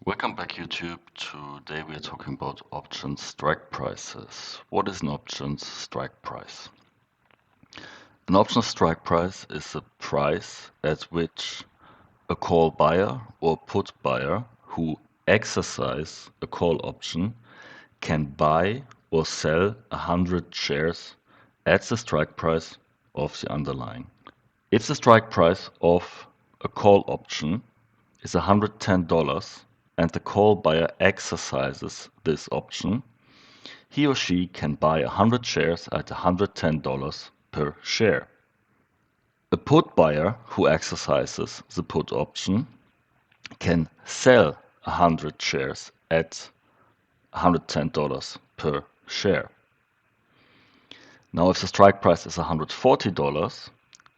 Welcome back YouTube. Today we are talking about option strike prices. What is an option strike price? An option strike price is a price at which a call buyer or put buyer who exercise a call option can buy or sell 100 shares at the strike price of the underlying. If the strike price of a call option is $110 and the call buyer exercises this option, he or she can buy 100 shares at $110 per share. A put buyer who exercises the put option can sell 100 shares at $110 per share. Now, if the strike price is $140,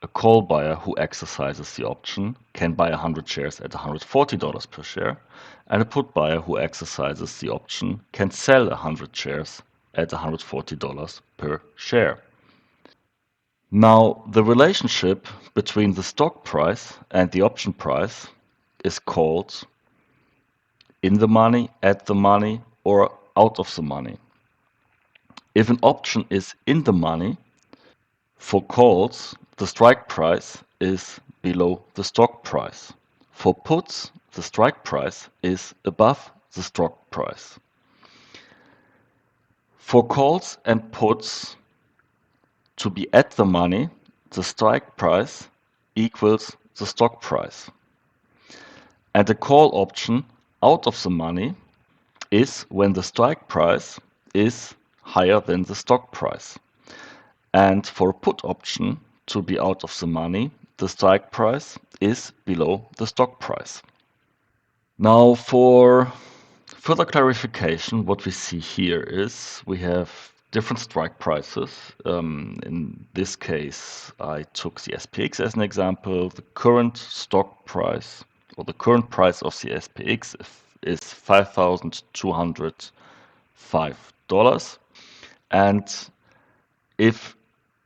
a call buyer who exercises the option can buy 100 shares at $140 per share, and a put buyer who exercises the option can sell 100 shares at $140 per share. Now, the relationship between the stock price and the option price is called in the money, at the money, or out of the money. If an option is in the money, for calls, the strike price is below the stock price. For puts, the strike price is above the stock price. For calls and puts to be at the money, the strike price equals the stock price. And a call option out of the money is when the strike price is higher than the stock price. And for a put option to be out of the money, the strike price is below the stock price. Now, for further clarification, what we see here is we have different strike prices. In this case, I took the SPX as an example. The current stock price or the current price of the SPX is $5,205. And if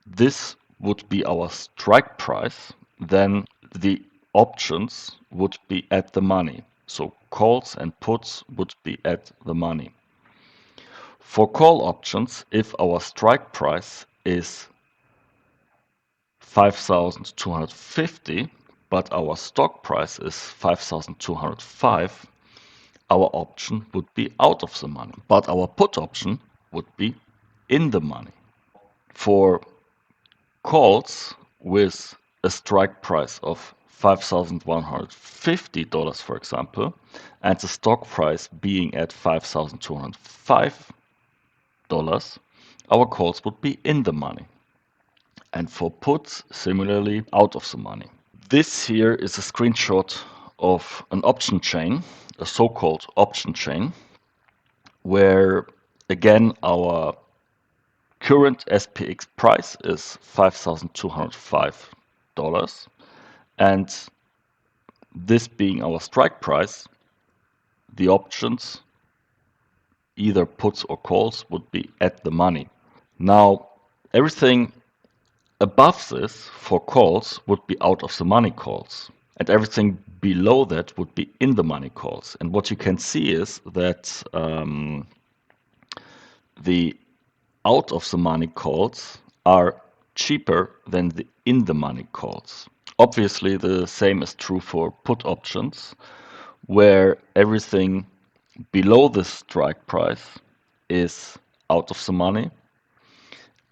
this would be our strike price, then the options would be at the money. So calls and puts would be at the money. For call options, if our strike price is 5,250, but our stock price is 5,205, our option would be out of the money, but our put option would be in the money. For calls with a strike price of $5,150, for example, and the stock price being at $5,205, our calls would be in the money. And for puts, similarly, out of the money. This here is a screenshot of an option chain, a so-called option chain, where again our current SPX price is $5,205, and this being our strike price, the options, either puts or calls, would be at the money. Now, everything above this for calls would be out of the money calls, and everything below that would be in the money calls. And what you can see is that the out of the money calls are cheaper than the in the money calls. Obviously, the same is true for put options, where everything below the strike price is out of the money,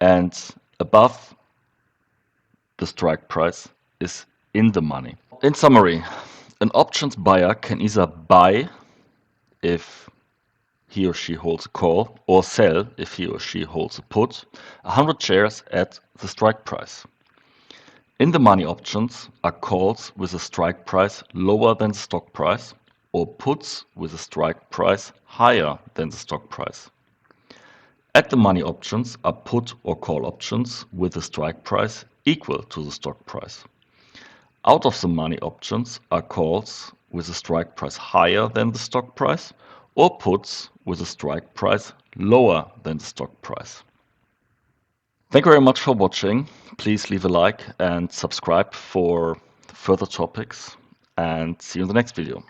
and above the strike price is in the money. In summary, an options buyer can either buy if he or she holds a call, or sell if he or she holds a put, 100 shares at the strike price. In the money options are calls with a strike price lower than the stock price, or puts with a strike price higher than the stock price. At the money options are put or call options with a strike price equal to the stock price. Out of the money options are calls with a strike price higher than the stock price, or puts with a strike price lower than the stock price. Thank you very much for watching. Please leave a like and subscribe for further topics, and see you in the next video.